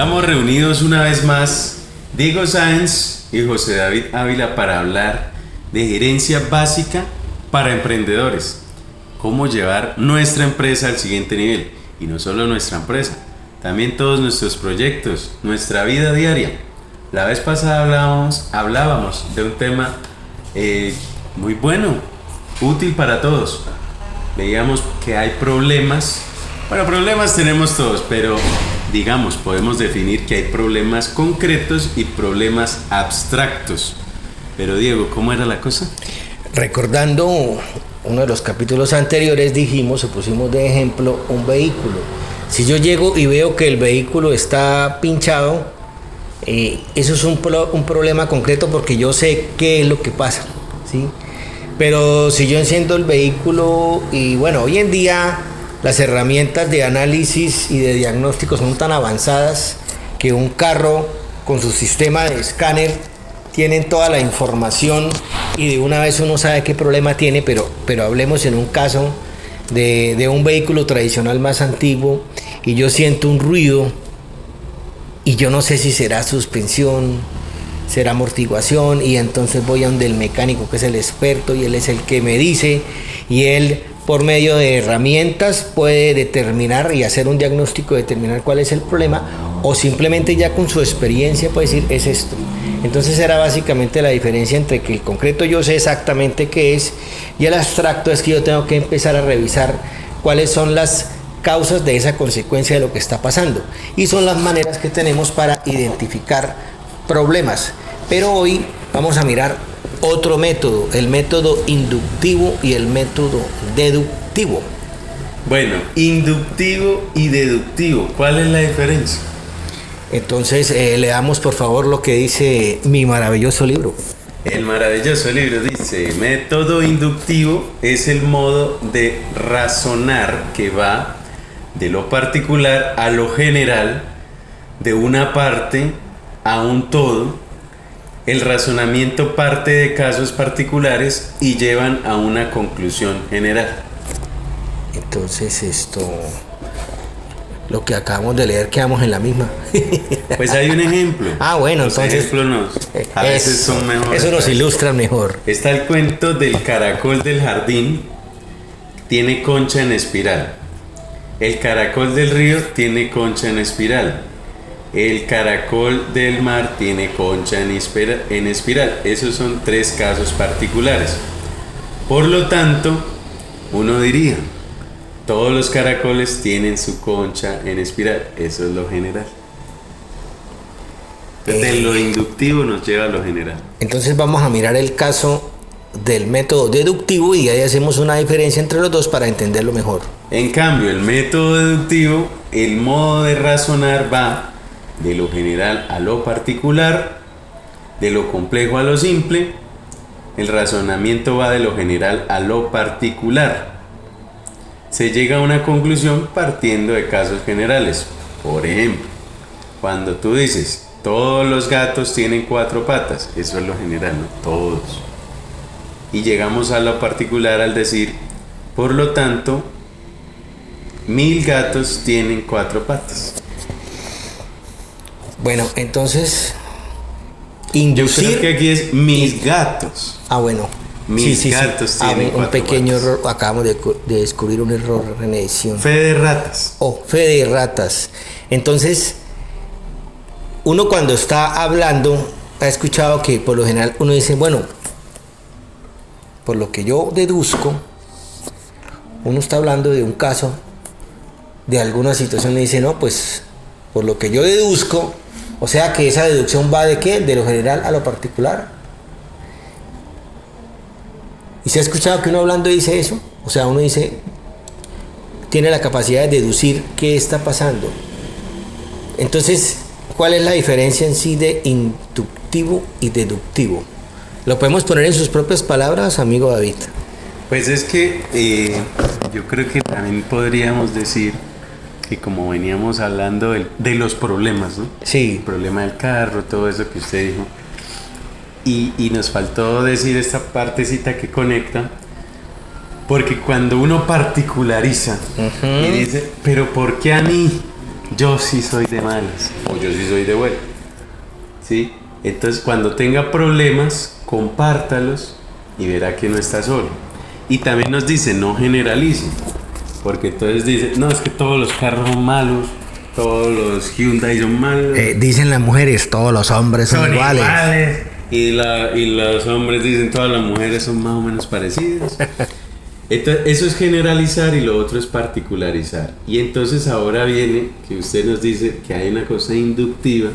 Estamos reunidos una vez más, Diego Sáenz y José David Ávila, para hablar de gerencia básica para emprendedores. Cómo llevar nuestra empresa al siguiente nivel. Y no solo nuestra empresa, también todos nuestros proyectos, nuestra vida diaria. La vez pasada hablábamos de un tema muy bueno, útil para todos. Veíamos que hay problemas. Bueno, problemas tenemos todos, pero digamos, podemos definir que hay problemas concretos y problemas abstractos. Pero Diego, ¿cómo era la cosa? Recordando uno de los capítulos anteriores, dijimos o pusimos de ejemplo un vehículo. Si yo llego y veo que el vehículo está pinchado, eso es un problema concreto porque yo sé qué es lo que pasa, ¿sí? Pero si yo enciendo el vehículo y bueno, hoy en día las herramientas de análisis y de diagnóstico son tan avanzadas que un carro con su sistema de escáner tienen toda la información y de una vez uno sabe qué problema tiene, pero hablemos en un caso de un vehículo tradicional más antiguo y yo siento un ruido y yo no sé si será suspensión, será amortiguación, y entonces voy a donde el mecánico, que es el experto, y él es el que me dice, y él por medio de herramientas puede determinar y hacer un diagnóstico, determinar cuál es el problema, o simplemente ya con su experiencia puede decir es esto. Entonces era básicamente la diferencia entre que el concreto yo sé exactamente qué es y el abstracto es que yo tengo que empezar a revisar cuáles son las causas de esa consecuencia de lo que está pasando, y son las maneras que tenemos para identificar problemas. Pero hoy vamos a mirar otro método, el método inductivo y el método deductivo. Bueno, inductivo y deductivo, ¿cuál es la diferencia? Entonces leamos por favor lo que dice mi maravilloso libro. El maravilloso libro dice: método inductivo es el modo de razonar que va de lo particular a lo general, de una parte a un todo. El razonamiento parte de casos particulares y llevan a una conclusión general. Entonces lo que acabamos de leer, quedamos en la misma. Pues hay un ejemplo. Ah, bueno, los entonces ejemplos a veces son mejores. Eso nos ilustra mejor. Está el cuento del caracol del jardín, tiene concha en espiral. El caracol del río tiene concha en espiral. El caracol del mar tiene concha en espiral. Esos son tres casos particulares. Por lo tanto, uno diría, todos los caracoles tienen su concha en espiral. Eso es lo general. Entonces, de lo inductivo nos lleva a lo general. Entonces vamos a mirar el caso del método deductivo y ahí hacemos una diferencia entre los dos para entenderlo mejor. En cambio, el método deductivo, el modo de razonar va de lo general a lo particular, de lo complejo a lo simple. El razonamiento va de lo general a lo particular. Se llega a una conclusión partiendo de casos generales. Por ejemplo, cuando tú dices, todos los gatos tienen 4 patas, eso es lo general, ¿no? Todos. Y llegamos a lo particular al decir, por lo tanto, 1000 gatos tienen 4 patas. Bueno, entonces inducir. Yo creo que aquí es mis gatos. Ah, bueno. Mis gatos tienen 4 un pequeño patas. error. Acabamos de descubrir un error en edición. Fe de ratas. Fe de ratas. Entonces, uno cuando está hablando ha escuchado que por lo general uno dice, bueno, por lo que yo deduzco, uno está hablando de un caso, de alguna situación, y dice, no, pues por lo que yo deduzco, o sea que esa deducción va de qué, de lo general a lo particular. ¿Y se ha escuchado que uno hablando dice eso? O sea, uno dice, tiene la capacidad de deducir qué está pasando. Entonces, ¿cuál es la diferencia en sí de inductivo y deductivo? ¿Lo podemos poner en sus propias palabras, amigo David? Pues es que yo creo que también podríamos decir que como veníamos hablando de los problemas, ¿no? Sí. El problema del carro, todo eso que usted dijo. Y nos faltó decir esta partecita que conecta, porque cuando uno particulariza y dice, pero ¿por qué a mí? yo sí soy de malas o yo sí soy de buenas. ¿Sí? Entonces, cuando tenga problemas, compártalos y verá que no está solo. Y también nos dice, no generalice, porque entonces dice, no, es que todos los carros son malos, todos los Hyundai son malos. Dicen las mujeres, todos los hombres son iguales. Y los hombres dicen, todas las mujeres son más o menos parecidas. Entonces, eso es generalizar y lo otro es particularizar. Y entonces ahora viene que usted nos dice que hay una cosa inductiva,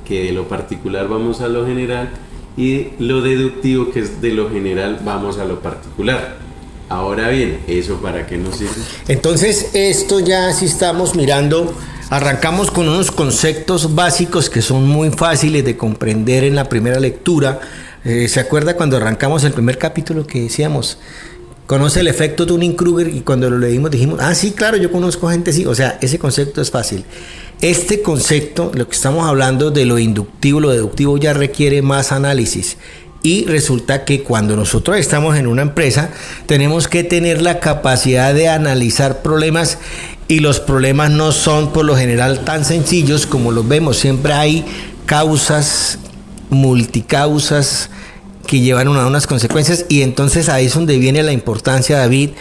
que de lo particular vamos a lo general, y lo deductivo, que es de lo general vamos a lo particular. Ahora bien, ¿eso para qué nos sirve? Entonces, esto ya si estamos mirando, arrancamos con unos conceptos básicos que son muy fáciles de comprender en la primera lectura. ¿Se acuerda cuando arrancamos el primer capítulo que decíamos? Conoce el efecto Dunning-Kruger, y cuando lo leímos dijimos, sí, claro, yo conozco gente así. O sea, ese concepto es fácil. Este concepto, lo que estamos hablando de lo inductivo, lo deductivo, ya requiere más análisis. Y resulta que cuando nosotros estamos en una empresa, tenemos que tener la capacidad de analizar problemas, y los problemas no son por lo general tan sencillos como los vemos. Siempre hay causas, multicausas, que llevan a unas consecuencias, y entonces ahí es donde viene la importancia, David,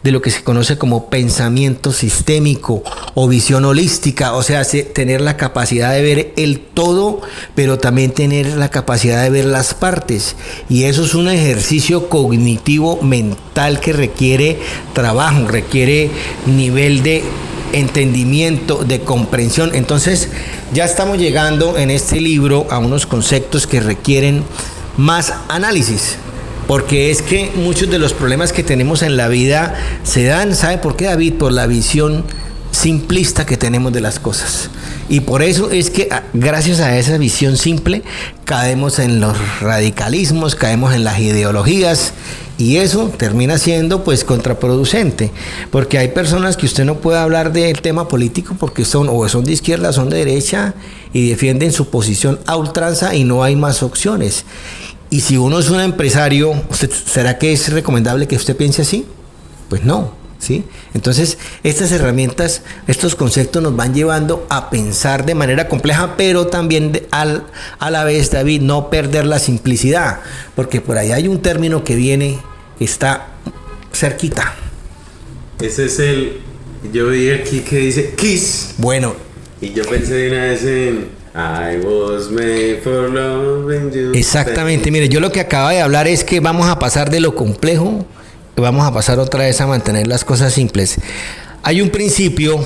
de lo que se conoce como pensamiento sistémico o visión holística. O sea, tener la capacidad de ver el todo, pero también tener la capacidad de ver las partes, y eso es un ejercicio cognitivo mental que requiere trabajo, requiere nivel de entendimiento, de comprensión. Entonces ya estamos llegando en este libro a unos conceptos que requieren más análisis, porque es que muchos de los problemas que tenemos en la vida se dan, ¿sabe por qué, David? Por la visión simplista que tenemos de las cosas. Y por eso es que gracias a esa visión simple caemos en los radicalismos, caemos en las ideologías, y eso termina siendo pues contraproducente, porque hay personas que usted no puede hablar del tema político porque son de izquierda o son de derecha, y defienden su posición a ultranza y no hay más opciones. Y si uno es un empresario, ¿será que es recomendable que usted piense así? Pues no, ¿sí? Entonces, estas herramientas, estos conceptos nos van llevando a pensar de manera compleja, pero también a la vez, David, no perder la simplicidad, porque por ahí hay un término que viene, que está cerquita. Ese es yo vi aquí que dice KISS. Bueno. Y yo pensé de una vez en I was made for loving you. Exactamente, mire, yo lo que acaba de hablar es que vamos a pasar de lo complejo, y vamos a pasar otra vez a mantener las cosas simples. Hay un principio,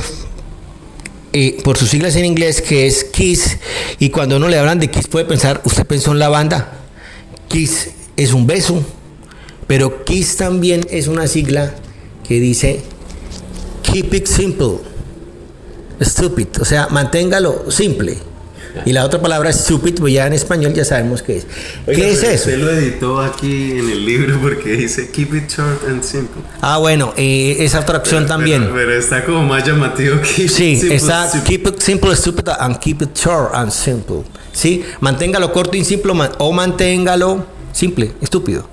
por sus siglas en inglés, que es KISS, y cuando uno le hablan de KISS puede pensar, usted pensó en la banda. KISS es un beso, pero KISS también es una sigla que dice Keep it simple, stupid, o sea, manténgalo simple. Y la otra palabra es stupid, pues ya en español ya sabemos qué es. Oiga, ¿qué es eso? Usted lo editó aquí en el libro porque dice keep it short and simple. Bueno, esa traducción también. Pero está como más llamativo. Sí, está keep it simple, stupid, and keep it short and simple. Sí, manténgalo corto y simple, o manténgalo simple, estúpido.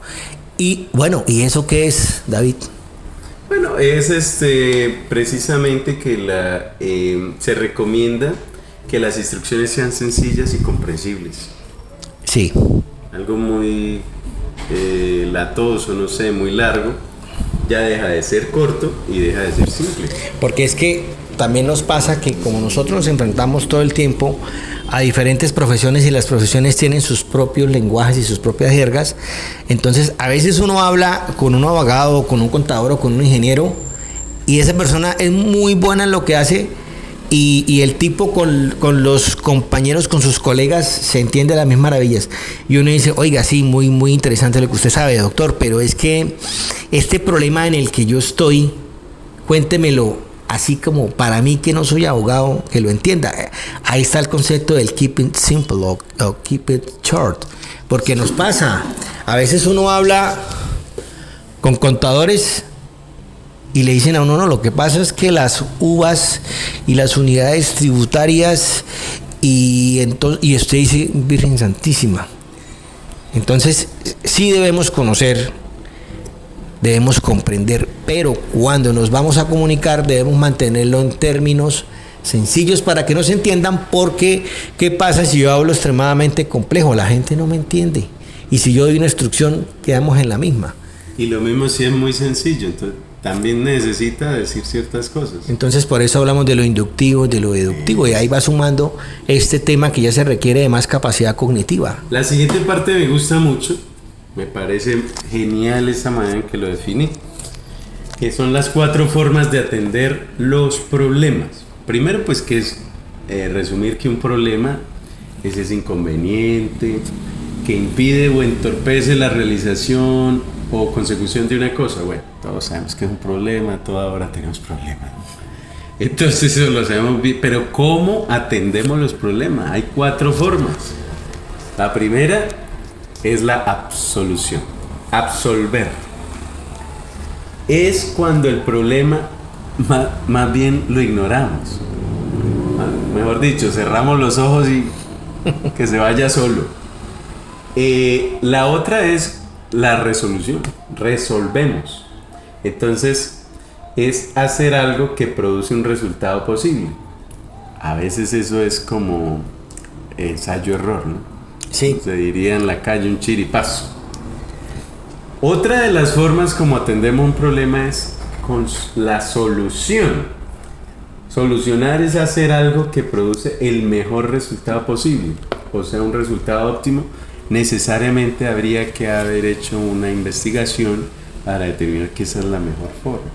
Y bueno, ¿y eso qué es, David? Bueno, es precisamente que se recomienda que las instrucciones sean sencillas y comprensibles. Sí. Algo muy latoso, no sé, muy largo, ya deja de ser corto y deja de ser simple. Porque es que también nos pasa que como nosotros nos enfrentamos todo el tiempo a diferentes profesiones, y las profesiones tienen sus propios lenguajes y sus propias jergas, entonces a veces uno habla con un abogado, con un contador o con un ingeniero, y esa persona es muy buena en lo que hace, y el tipo con los compañeros, con sus colegas, se entiende las mismas maravillas. Y uno dice, oiga, sí, muy, muy interesante lo que usted sabe, doctor, pero es que este problema en el que yo estoy, cuéntemelo así como para mí, que no soy abogado, que lo entienda. Ahí está el concepto del keep it simple o keep it short. Porque nos pasa, a veces uno habla con contadores y le dicen a uno, no, lo que pasa es que las uvas y las unidades tributarias, y usted dice, Virgen Santísima. Entonces, sí debemos conocer, debemos comprender, pero cuando nos vamos a comunicar debemos mantenerlo en términos sencillos para que nos entiendan, porque ¿qué pasa si yo hablo extremadamente complejo? La gente no me entiende. Y si yo doy una instrucción, quedamos en la misma. Y lo mismo si es muy sencillo, entonces también necesita decir ciertas cosas. Entonces por eso hablamos de lo inductivo, de lo deductivo, y ahí va sumando este tema que ya se requiere de más capacidad cognitiva. La siguiente parte me gusta mucho, me parece genial esa manera en que lo definí, que son las 4 formas de atender los problemas. Primero, pues, que es resumir que un problema es ese inconveniente que impide o entorpece la realización o consecución de una cosa. Bueno, todos sabemos que es un problema, toda hora tenemos problemas. Entonces eso lo sabemos bien, pero ¿cómo atendemos los problemas? Hay 4 formas. La primera es la absolución, absolver. Es cuando el problema más bien lo ignoramos. Mejor dicho, cerramos los ojos y que se vaya solo. La otra es la resolución, resolvemos. Entonces es hacer algo que produce un resultado posible. A veces eso es como ensayo-error, ¿no? Sí. Se diría en la calle un chiripazo. Otra de las formas como atendemos un problema es con la solución. Solucionar es hacer algo que produce el mejor resultado posible, o sea, un resultado óptimo. Necesariamente habría que haber hecho una investigación para determinar que esa es la mejor forma.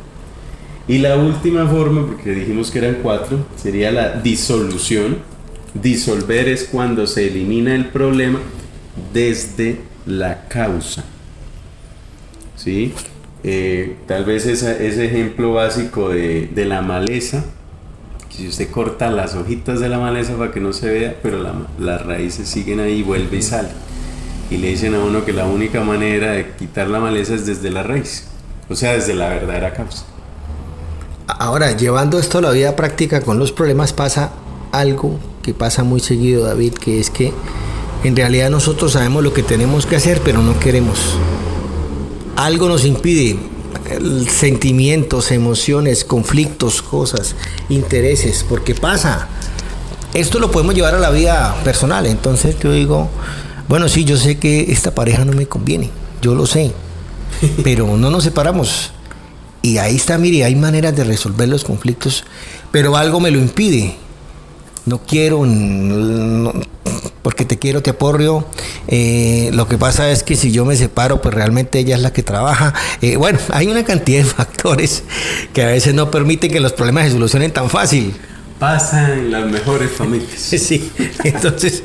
Y la última forma, porque dijimos que eran 4, sería la disolución. Disolver es cuando se elimina el problema desde la causa. ¿Sí? Tal vez ese ejemplo básico de la maleza, que si usted corta las hojitas de la maleza para que no se vea, pero las raíces siguen ahí, vuelve y sale. Y le dicen a uno que la única manera de quitar la maleza es desde la raíz, o sea, desde la verdadera causa. Ahora, llevando esto a la vida práctica con los problemas, pasa algo que pasa muy seguido, David, que es que en realidad nosotros sabemos lo que tenemos que hacer, pero no queremos. Algo nos impide, sentimientos, emociones, conflictos, cosas, intereses, porque pasa. Esto lo podemos llevar a la vida personal. Entonces yo digo, bueno, sí, yo sé que esta pareja no me conviene, yo lo sé, pero no nos separamos. Y ahí está, mire, hay maneras de resolver los conflictos, pero algo me lo impide. No quiero, porque te quiero, te aporreo. Lo que pasa es que si yo me separo, pues realmente ella es la que trabaja. Bueno, hay una cantidad de factores que a veces no permiten que los problemas se solucionen tan fácil. Pasa en las mejores familias. Sí, entonces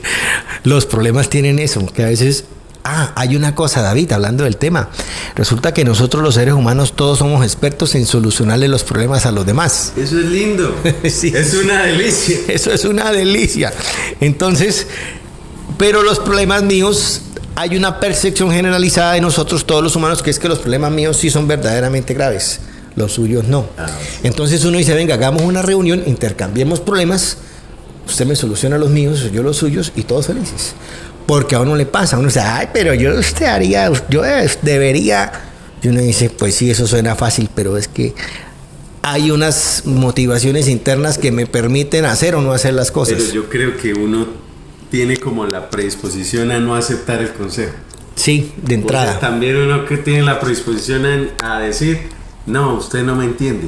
los problemas tienen eso, que a veces... hay una cosa, David, hablando del tema. Resulta que nosotros los seres humanos todos somos expertos en solucionarle los problemas a los demás. Eso es lindo. Sí, es una delicia. Eso es una delicia. Entonces, pero los problemas míos, hay una percepción generalizada de nosotros, todos los humanos, que es que los problemas míos sí son verdaderamente graves. Los suyos no. Entonces uno dice, venga, hagamos una reunión, intercambiemos problemas, usted me soluciona los míos, yo los suyos, y todos felices. Porque a uno le pasa, uno dice, ay, pero yo debería. Y uno dice, pues sí, eso suena fácil, pero es que hay unas motivaciones internas que me permiten hacer o no hacer las cosas. Pero yo creo que uno tiene como la predisposición a no aceptar el consejo. Sí, de entrada. O sea, también uno que tiene la predisposición a decir, no, usted no me entiende.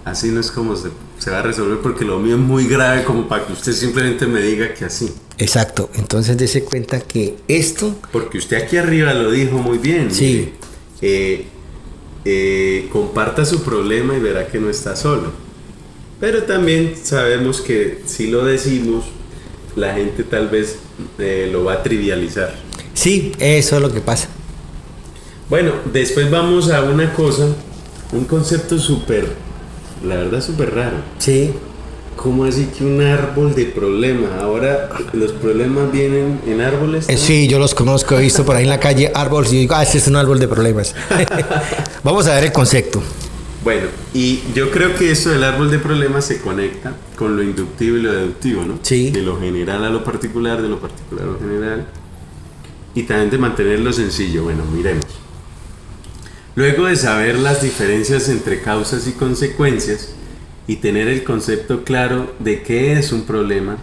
Así no es como se va a resolver, porque lo mío es muy grave como para que usted simplemente me diga que así. Exacto, entonces dése cuenta que esto... Porque usted aquí arriba lo dijo muy bien. Sí. Comparta su problema y verá que no está solo. Pero también sabemos que si lo decimos, la gente tal vez lo va a trivializar. Sí, eso es lo que pasa. Bueno, después vamos a una cosa, un concepto la verdad súper raro. Sí. ¿Cómo así que un árbol de problemas? Ahora los problemas vienen en árboles, ¿no? Sí, yo los conozco, he visto por ahí en la calle árboles y digo, este es un árbol de problemas. Vamos a ver el concepto. Bueno, y yo creo que esto del árbol de problemas se conecta con lo inductivo y lo deductivo, ¿no? Sí. De lo general a lo particular, de lo particular a lo general. Y también de mantenerlo sencillo. Bueno, miremos. Luego de saber las diferencias entre causas y consecuencias, y tener el concepto claro de qué es un problema,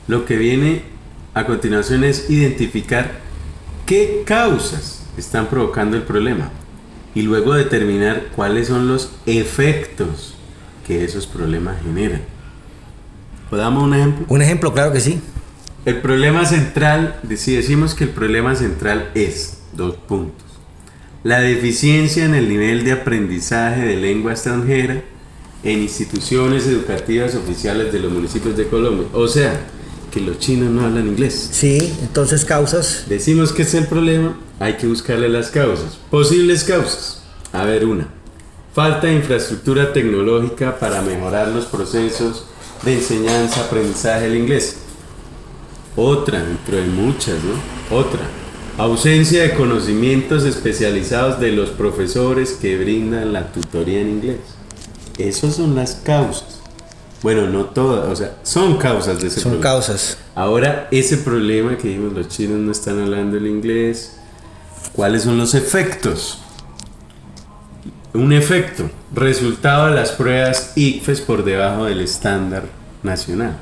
lo que viene a continuación es identificar qué causas están provocando el problema y luego determinar cuáles son los efectos que esos problemas generan. ¿Podamos un ejemplo? Un ejemplo, claro que sí. El problema central, si decimos que el problema central es, dos puntos, la deficiencia en el nivel de aprendizaje de lengua extranjera en instituciones educativas oficiales de los municipios de Colombia. O sea, que los chinos no hablan inglés. Sí, entonces causas. Decimos que es el problema, hay que buscarle las causas. Posibles causas. A ver, una. Falta de infraestructura tecnológica para mejorar los procesos de enseñanza, aprendizaje del inglés. Otra, dentro de muchas, ¿no? Otra. Ausencia de conocimientos especializados de los profesores que brindan la tutoría en inglés. Esas son las causas. Bueno, no todas, o sea, son causas de ese problema. Son causas. Ahora, ese problema que dijimos, los chinos no están hablando el inglés, ¿cuáles son los efectos? Un efecto, resultado de las pruebas ICFES por debajo del estándar nacional.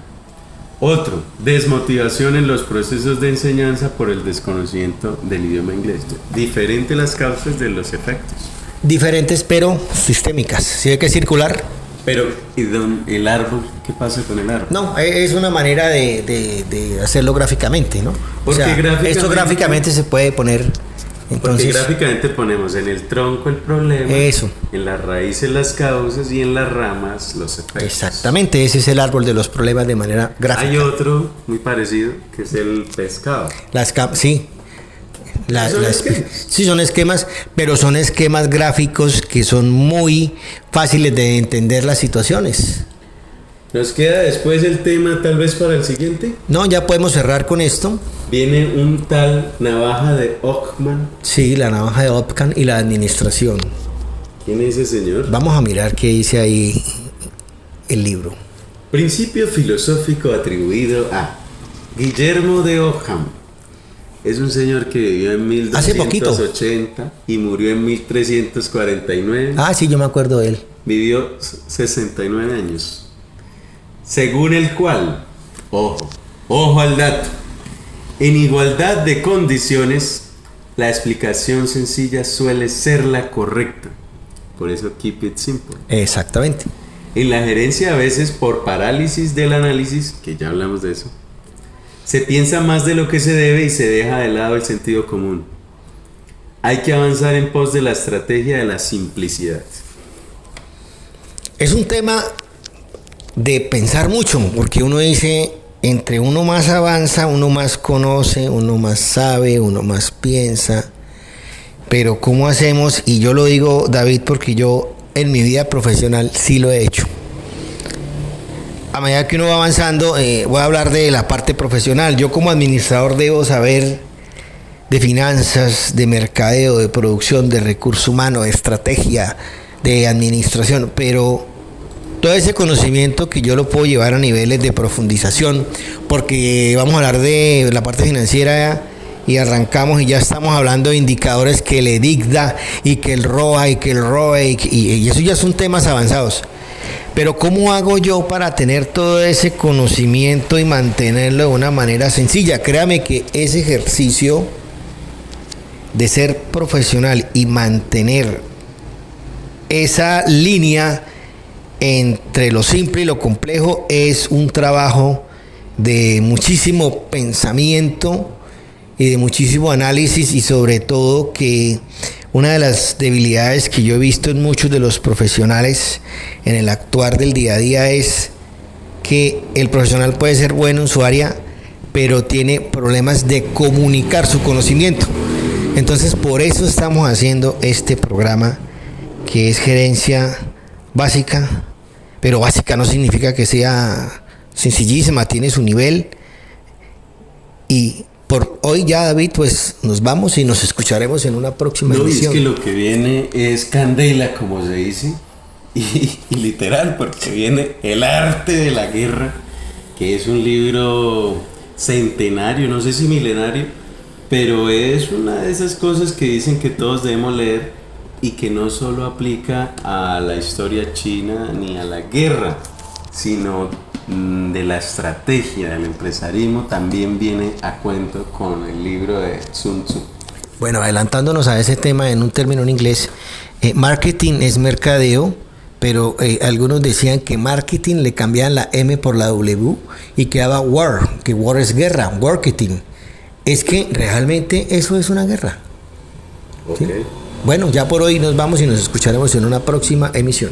Otro, desmotivación en los procesos de enseñanza por el desconocimiento del idioma inglés. Diferentes las causas de los efectos. Diferentes pero sistémicas. ¿Sí hay que circular? Pero, ¿y el árbol? ¿Qué pasa con el árbol? No, es una manera de hacerlo gráficamente, ¿no? Porque o sea, gráficamente, esto gráficamente se puede poner. Entonces, porque gráficamente ponemos en el tronco el problema, eso. En las raíces las causas y en las ramas los efectos. Exactamente, ese es el árbol de los problemas de manera gráfica. Hay otro muy parecido que es el pescado. Sí. Sí, son esquemas, pero son esquemas gráficos que son muy fáciles de entender las situaciones. ¿Nos queda después el tema tal vez para el siguiente? No, ya podemos cerrar con esto. Viene un tal navaja de Ockham. Sí, la navaja de Ockham y la administración. ¿Quién es ese señor? Vamos a mirar qué dice ahí el libro. Principio filosófico atribuido a Guillermo de Ockham. Es un señor que vivió en 1280 y murió en 1349. Ah, sí, yo me acuerdo de él. Vivió 69 años. Según el cual, ojo al dato, en igualdad de condiciones, la explicación sencilla suele ser la correcta. Por eso, keep it simple. Exactamente. En la gerencia, a veces por parálisis del análisis, que ya hablamos de eso, se piensa más de lo que se debe y se deja de lado el sentido común. Hay que avanzar en pos de la estrategia de la simplicidad. Es un tema de pensar mucho, porque uno dice, entre uno más avanza, uno más conoce, uno más sabe, uno más piensa. Pero ¿cómo hacemos? Y yo lo digo, David, porque yo en mi vida profesional sí lo he hecho. A medida que uno va avanzando, voy a hablar de la parte profesional. Yo como administrador debo saber de finanzas, de mercadeo, de producción, de recursos humanos, de estrategia, de administración, pero todo ese conocimiento que yo lo puedo llevar a niveles de profundización, porque vamos a hablar de la parte financiera y arrancamos y ya estamos hablando de indicadores que el EBITDA y que el ROA y que el ROE y eso ya son temas avanzados. Pero ¿cómo hago yo para tener todo ese conocimiento y mantenerlo de una manera sencilla? Créame que ese ejercicio de ser profesional y mantener esa línea entre lo simple y lo complejo es un trabajo de muchísimo pensamiento y de muchísimo análisis, y sobre todo que una de las debilidades que yo he visto en muchos de los profesionales en el actuar del día a día es que el profesional puede ser bueno en su área, pero tiene problemas de comunicar su conocimiento. Entonces, por eso estamos haciendo este programa que es gerencia básica, pero básica no significa que sea sencillísima, tiene su nivel. Y por hoy ya, David, pues nos vamos y nos escucharemos en una próxima emisión. Es que lo que viene es candela, como se dice, y literal, porque viene El arte de la guerra, que es un libro centenario, no sé si milenario, pero es una de esas cosas que dicen que todos debemos leer y que no solo aplica a la historia china ni a la guerra, sino de la estrategia del empresarismo, también viene a cuento con el libro de Sun Tzu. Bueno, adelantándonos a ese tema en un término en inglés, marketing es mercadeo, pero algunos decían que marketing le cambiaban la M por la W y quedaba war, que war es guerra, marketing. Es que realmente eso es una guerra. Okay. ¿Sí? Bueno, ya por hoy nos vamos y nos escucharemos en una próxima emisión.